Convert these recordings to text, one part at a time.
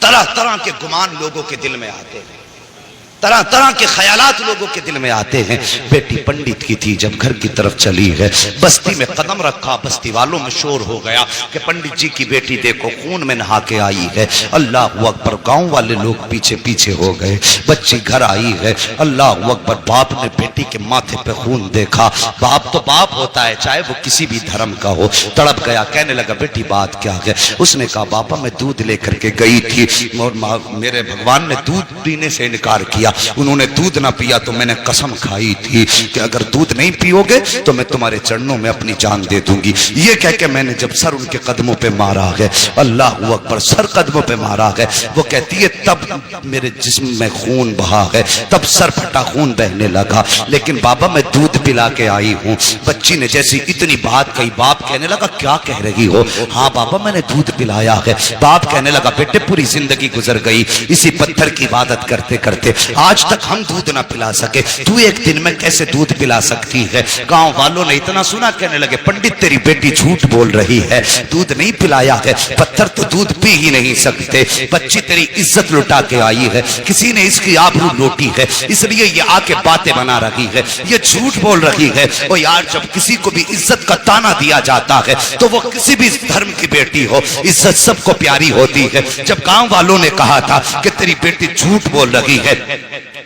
طرح طرح کے گمان لوگوں کے دل میں آتے ہیں، طرح طرح کے خیالات لوگوں کے دل میں آتے ہیں۔ بیٹی پنڈت کی تھی، جب گھر کی طرف چلی ہے، بستی میں قدم رکھا، بستی والوں میں شور ہو گیا کہ پنڈت جی کی بیٹی دیکھو خون میں نہا کے آئی ہے۔ اللہ اکبر، گاؤں والے لوگ پیچھے پیچھے ہو گئے، بچی گھر آئی ہے۔ اللہ اکبر، باپ نے بیٹی کے ماتھے پہ خون دیکھا۔ باپ تو باپ ہوتا ہے، چاہے وہ کسی بھی دھرم کا ہو، تڑپ گیا، کہنے لگا بیٹی بات کیا ہے؟ اس نے کہا بابا میں دودھ لے کر کے گئی تھی اور میرے بھگوان نے دودھ پینے سے انکار کیا، انہوں نے دودھ نہ پیا تو میں نے قسم کھائی تھی کہ اگر دودھ نہیں پیو گے تو میں تمہارے چرنوں میں اپنی جان دے دوں گی۔ یہ کہہ کے میں نے جب سر ان کے قدموں پہ مارا ہے، اللہ اکبر، سر قدموں پہ مارا ہے، وہ کہتی ہے تب میرے جسم میں خون بہا ہے، تب سر پھٹا خون بہنے لگا، لیکن بابا میں دودھ پلا کے آئی ہوں۔ بچی نے جیسی اتنی بات کہی، باپ کہنے لگا کیا کہہ رہی ہو؟ ہاں بابا میں نے دودھ پلایا ہے۔ باپ کہنے لگا بیٹے پوری زندگی گزر گئی اسی پتھر کی عبادت کرتے کرتے، آج تک ہم دودھ نہ پلا سکے، تو ایک دن میں کیسے دودھ پلا سکتی ہے؟ گاؤں والوں نے اتنا سنا، کہنے لگے پنڈت تیری بیٹی جھوٹ بول رہی ہے، دودھ نہیں پلایا ہے، پتھر تو دودھ پی ہی نہیں سکتے، بچی تیری عزت لٹا کے آئی ہے، کسی نے اس کی آبرو لوٹی ہے، اس لیے یہ آ کے باتیں بنا رہی ہے، یہ جھوٹ بول رہی ہے۔ اور یار جب کسی کو بھی عزت کا تانا دیا جاتا ہے تو وہ کسی بھی دھرم کی بیٹی ہو، عزت سب کو پیاری ہوتی ہے۔ جب گاؤں والوں نے کہا تھا کہ تیری بیٹی جھوٹ بول رہی ہے،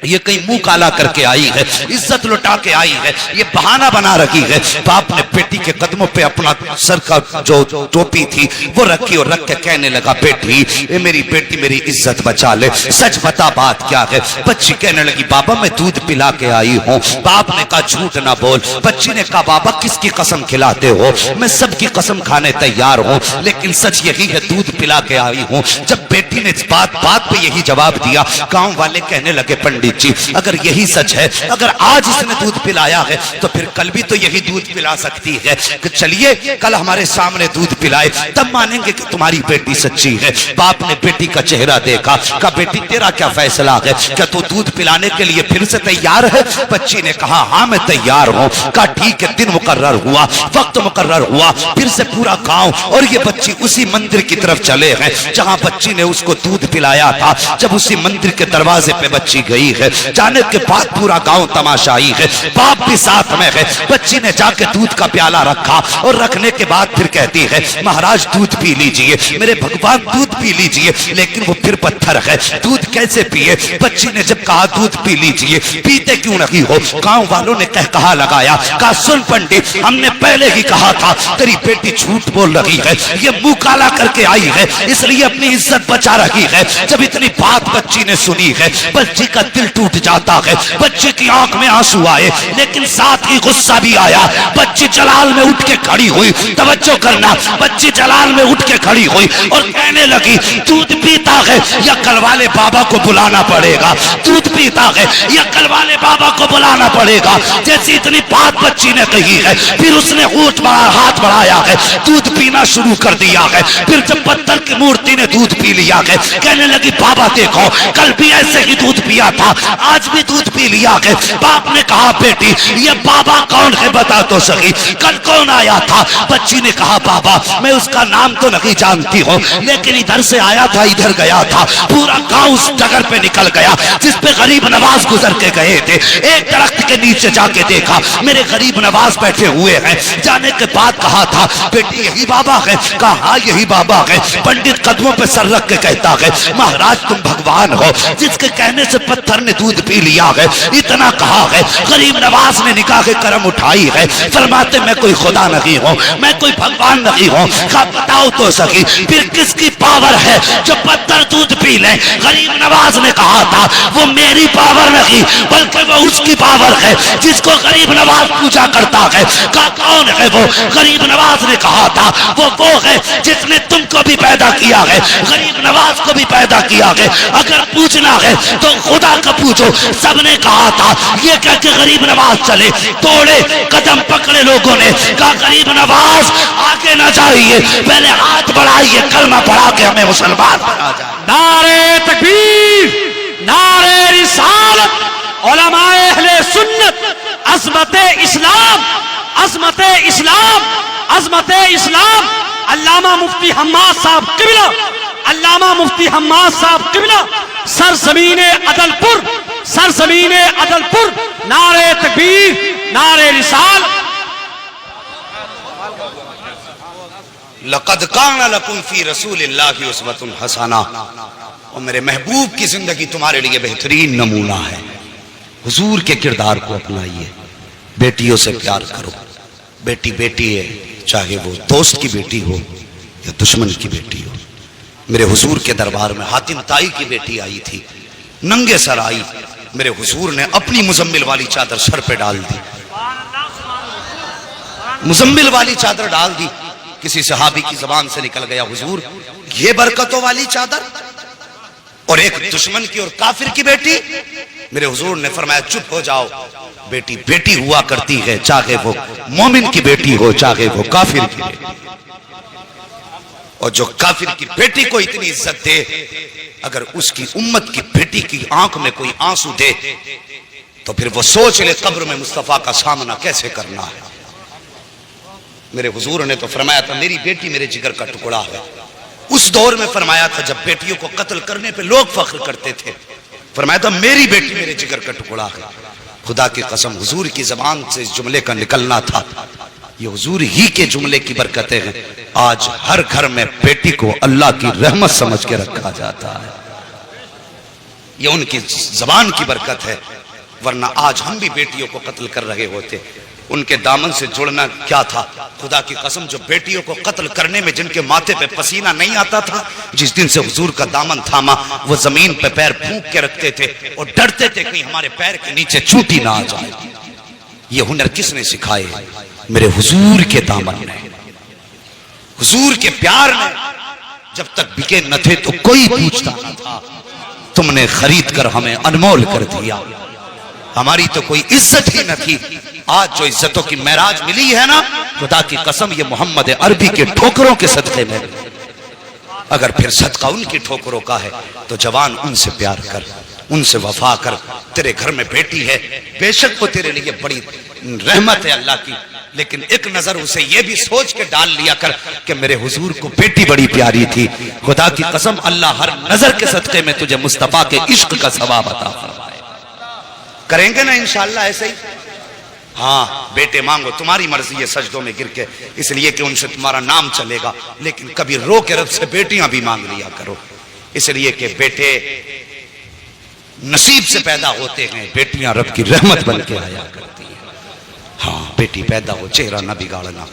یہ کہیں منہ کالا کر کے آئی ہے، عزت لٹا کے آئی ہے، یہ بہانہ بنا رہی ہے، باپ نے بیٹی کے قدموں پہ اپنا سر کا جو ٹوپی تھی وہ رکھی اور رکھ کے کہنے لگا بیٹی اے میری بیٹی میری عزت بچا لے، سچ بتا بات کیا ہے؟ بچی کہنے لگی بابا میں دودھ پلا کے آئی ہوں۔ باپ نے کہا جھوٹ نہ بول۔ بچی نے کہا بابا کس کی قسم کھلاتے ہو؟ میں سب کی قسم کھانے تیار ہوں، لیکن سچ یہی ہے دودھ پلا کے آئی ہوں۔ جب بیٹی نے بات پہ یہی جواب دیا، گاؤں والے کہنے لگے پنڈت جی اگر یہی سچ ہے، اگر آج اس نے دودھ پلایا ہے تو پھر کل بھی تو یہی دودھ پلا سکتی ہے، کہ چلیے کل ہمارے سامنے دودھ پلائے تب مانیں گے کہ تمہاری بیٹی سچی ہے۔ باپ نے بیٹی کا چہرہ دیکھا، کہا بیٹی تیرا کیا فیصلہ ہے؟ کیا تو دودھ پلانے کے لیے پھر سے تیار ہے؟ بچی نے کہا ہاں میں تیار ہوں۔ کہا ٹھیک ہے، دن مقرر ہوا، وقت مقرر ہوا، پھر سے پورا گاؤں اور یہ بچی اسی مندر کی طرف چلے ہیں جہاں بچی نے اس کو دودھ پلایا تھا۔ جب اسی مندر کے دروازے پہ بچی گئی ہے، جانے کے بعد پورا گاؤں تماشائی ہے، باپ بھی ساتھ میں ہے۔ بچی نے جا کے دودھ کا پیالہ رکھا اور رکھنے کے بعد پھر کہتی ہے مہاراج دودھ پی لیجئے، میرے بھگوان دودھ پی لیجئے، لیکن وہ پھر پتھر ہے، دودھ کیسے پیے؟ بچی نے جب کہا دودھ پی لیجئے، پیتے کیوں نہیں ہو؟ گاؤں والوں نے کہا لگایا، کہا سن پنڈت ہم نے پہلے ہی کہا تھا تیری بیٹی جھوٹ بول رہی ہے، یہ منہ کالا کر کے آئی ہے اس لیے اپنی عزت بچا رہی ہے۔ جب اتنی بات بچی نے سنی ہے، بچی کا دل ٹوٹ جاتا ہے، بچی کی آنکھ میں آنسو آئے لیکن ساتھ ہی غصہ بھی آیا۔ بچی جلال میں اٹھ کے کھڑی ہوئی، توجہ کرنا، بچی جلال میں اٹھ کے کھڑی ہوئی اور کہنے لگی دودھ پیتا ہے یا کل والے بابا کو بلانا پڑے گا، دودھ پیتا ہے یا کل والے بابا کو بلانا پڑے گا۔ جیسی اتنی بات بچی نے کہی ہے، پھر اس نے ہاتھ بڑھایا ہے، دودھ پینا شروع کر دیا ہے۔ پھر جب پتھر کی مورتی نے دودھ پی لیا ہے، کہنے لگی بابا دیکھو کل بھی ایسے ہی دودھ پیا تھا، آج بھی دودھ پی لیا ہے۔ باپ نے کہا بیٹی یہ بابا کون ہے بتا تو سکی، کل کون آیا تھا؟ بچی نے کہا بابا میں اس کا نام تو نہیں جانتی ہوں، لیکن ادھر سے آیا تھا ادھر گیا تھا، پورا گاؤں اس جگہ پہ نکل گیا جس پہ غریب نواز گزر کے گئے تھے۔ ایک درخت کے نیچے جا کے دیکھا میرے غریب نواز بیٹھے ہوئے ہیں۔ جانے کے بعد کہا تھا بیٹی یہی بابا ہے؟ کہا ہاں یہی بابا ہے۔ پنڈت قدموں پہ سر رکھ کے کہتا ہے مہاراج تم بھگوان ہو، جس کے کہنے سے پتھر نے دودھ پی لیا ہے، اتنا کہا ہے۔ غریب نواز نے نکاح کرم اٹھائی ہے، فرماتے میں کوئی خدا نہیں ہوں، میں کوئی بھگوان نہیں ہوں۔ کہا بتاؤ تو سکی پھر کس کی پاور ہے جو پتھر دودھ پی لے؟ غریب نواز نے کہا تھا وہ میری پاور نہیں بلکہ وہ اس کی پاور ہے جس کو غریب نواز پوجا کرتا ہے۔ کہا کون ہے وہ؟ غریب نواز نے کہا تھا وہ ہے جس نے تم کو بھی پیدا کیا ہے، غریب نواز کو بھی پیدا کیا ہے، اگر پوچھنا ہے تو خدا کا پوچھو۔ سب نے کہا تھا یہ کہہ کے غریب نواز چلے، توڑے قدم پکڑے لوگوں نے، کہا غریب نواز آگے نہ جائیے، پہلے ہاتھ بڑھائیے، کلمہ پڑھا کے ہمیں مسلمان بنا جائے۔ نعرہ تکبیر، نعرہ رسالت، علماء اہل سنت، عظمت اسلام، عظمت اسلام، عظمت اسلام، علامہ مفتی حماد صاحب قبلہ علامہ مفتی حماد صاحب قبلہ سرزمین عدلپور نعرہ تکبیر نعرہ رسال. لقد کان لکم فی رسول اللہ اسوۃ حسنہ. اور میرے محبوب کی زندگی تمہارے لیے بہترین نمونہ ہے. حضور کے کردار کو اپنائیے. بیٹیوں سے پیار کرو. بیٹی بیٹی ہے، چاہے وہ دوست کی بیٹی ہو یا دشمن کی بیٹی ہو. میرے حضور کے دربار میں حاتم طائی کی بیٹی آئی تھی، ننگے سر آئی. میرے حضور نے اپنی مزمل والی چادر سر پہ ڈال دی. مزمل والی چادر ڈال دی. کسی صحابی کی زبان سے نکل گیا، حضور یہ برکتوں والی چادر اور ایک دشمن کی اور کافر کی بیٹی. میرے حضور نے فرمایا چپ ہو جاؤ. بیٹی بیٹی ہوا کرتی ہے، چاہے وہ مومن کی بیٹی ہو چاہے وہ کافر کی بیٹی. اور جو کافر کی بیٹی کو اتنی عزت دے، اگر اس کی امت کی بیٹی کی آنکھ میں کوئی آنسو دے تو پھر وہ سوچ لے قبر میں مصطفیٰ کا سامنا کیسے کرنا ہے. میرے حضور نے تو فرمایا تھا میری بیٹی میرے جگر کا ٹکڑا ہے. اس دور میں فرمایا تھا جب بیٹیوں کو قتل کرنے پہ لوگ فخر کرتے تھے، فرمایا تھا میری بیٹی میرے جگر کا ٹکڑا ہے. خدا کی قسم حضور کی زبان سے اس جملے کا نکلنا تھا. یہ حضور ہی کے جملے کی برکتیں ہیں. آج ہر گھر میں بیٹی کو اللہ کی رحمت سمجھ کے رکھا جاتا ہے. یہ ان کی زبان کی برکت ہے. ورنہ آج ہم بھی بیٹیوں کو قتل کر رہے ہوتے. ان کے دامن سے جڑنا کیا تھا. خدا کی قسم جو بیٹیوں کو قتل کرنے میں جن کے ماتھے پہ پسینہ نہیں آتا تھا، جس دن سے حضور کا دامن تھاما وہ زمین پہ پیر پھونک کے رکھتے تھے اور ڈرتے تھے کہیں ہمارے پیر کے نیچے چوٹی نہ آ جائے. یہ ہنر کس نے سکھائے؟ میرے حضور کے دامن نے، حضور کے پیار نے. جب تک بکے نہ تھے تو کوئی پوچھتا نہ تھا. تم نے خرید کر ہمیں انمول کر دیا. ہماری تو کوئی عزت ہی نہ تھی. آج جو عزتوں کی معراج ملی ہے نا، خدا کی قسم یہ محمد عربی کے ٹھوکروں کے صدقے میں. اگر پھر صدقہ ان کی ٹھوکروں کا ہے تو جوان ان سے پیار کر، ان سے وفا کر. تیرے گھر میں بیٹی ہے، بے شک وہ تیرے لیے بڑی رحمت ہے اللہ کی، لیکن ایک نظر اسے یہ بھی سوچ کے ڈال لیا کر کہ میرے حضور کو بیٹی بڑی پیاری تھی. خدا کی قسم اللہ ہر نظر کے صدقے میں تجھے مصطفیٰ کے عشق کا ثواب عطا فرمائے. کریں گے نا انشاءاللہ ایسے ہی؟ ہاں بیٹے مانگو، تمہاری مرضی ہے سجدوں میں گر کے، اس لیے کہ ان سے تمہارا نام چلے گا. لیکن کبھی رو کے رب سے بیٹیاں بھی مانگ لیا کرو، اس لیے کہ بیٹے نصیب سے پیدا ہوتے ہیں، بیٹیاں رب کی رحمت بن کے آیا کرتی ہیں. ہاں بیٹی پیدا ہو چہرہ نہ بگاڑنا،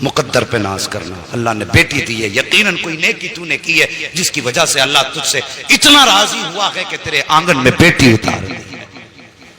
مقدر پہ ناز کرنا. اللہ نے بیٹی دی ہے، یقیناً کوئی نیکی تو نے کی ہے جس کی وجہ سے اللہ تجھ سے اتنا راضی ہوا ہے کہ تیرے آنگن میں بیٹی اتار دی.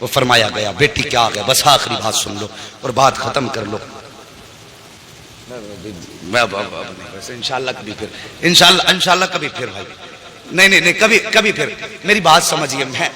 وہ فرمایا گیا بیٹی کیا آ گیا. بس آخری بات سن لو اور بات ختم کر لو. انشاءاللہ کبھی پھر، انشاءاللہ کبھی پھر بھائی. نہیں کبھی پھر میری بات سمجھیے. میں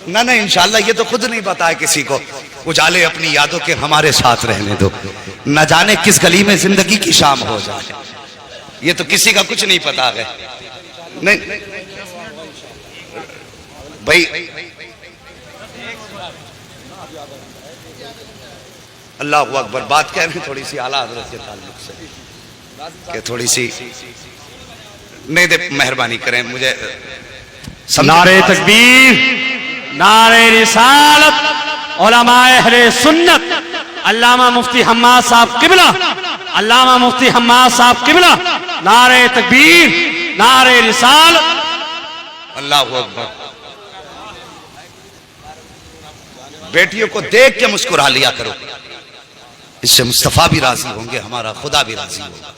نہ انشاءاللہ یہ تو خود نہیں پتا ہے کسی کو. اجالے اپنی یادوں کے ہمارے ساتھ رہنے دو. نہ جانے کس گلی میں زندگی کی شام ہو جائے، یہ تو کسی کا کچھ نہیں پتا ہے. نہیں بھائی اللہ اکبر. بات کہہ رہے ہیں تھوڑی سی اعلیٰ حضرت کے تعلق سے کہ تھوڑی سی نہیں دے، مہربانی کریں مجھے. نعرہ تکبیر نعرہ رسالت. علماء اہل سنت علامہ مفتی حماد صاحب قبلہ، علامہ مفتی حماد صاحب قبلہ نعرہ تکبیر نعرہ رسالت. اللہ اکبر. بیٹیوں کو دیکھ کے مسکرا لیا کرو، اس سے مصطفیٰ بھی راضی ہوں گے، ہمارا خدا بھی راضی ہوگا.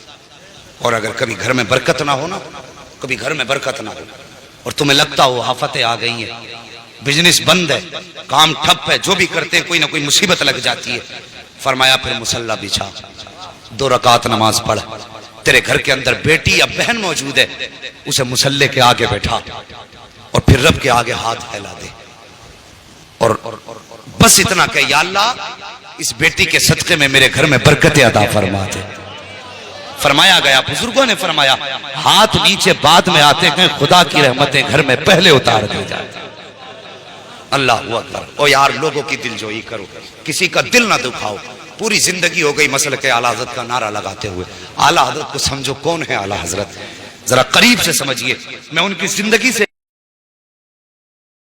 اور اگر کبھی گھر میں برکت نہ ہو نا، کبھی گھر میں برکت نہ ہو اور تمہیں لگتا ہو آفتیں آ گئی ہیں، بزنس بند ہے، کام ٹھپ ہے، جو بھی کرتے ہیں کوئی نہ کوئی مصیبت لگ جاتی ہے، فرمایا پھر مصلی بچھا، 2 رکعت نماز پڑھ. تیرے گھر کے اندر بیٹی یا بہن موجود ہے، اسے مصلی کے آگے بیٹھا اور پھر رب کے آگے ہاتھ پھیلا دے اور بس اتنا کہ یا اللہ اس بیٹی کے صدقے میں میرے گھر میں برکت عطا فرما دے. فرمایا گیا، بزرگوں نے فرمایا ہاتھ نیچے بعد میں آتے ہیں، خدا کی رحمتیں گھر میں پہلے اتار دی جاتی. اللہ اکبر. او یار لوگوں کی دل جوئی کرو، کسی کا دل نہ دکھاؤ. پوری زندگی ہو گئی مسلک اعلیٰ حضرت کا نعرہ لگاتے ہوئے. اعلیٰ حضرت کو سمجھو کون ہے اعلیٰ حضرت. ذرا قریب سے سمجھیے، میں ان کی زندگی سے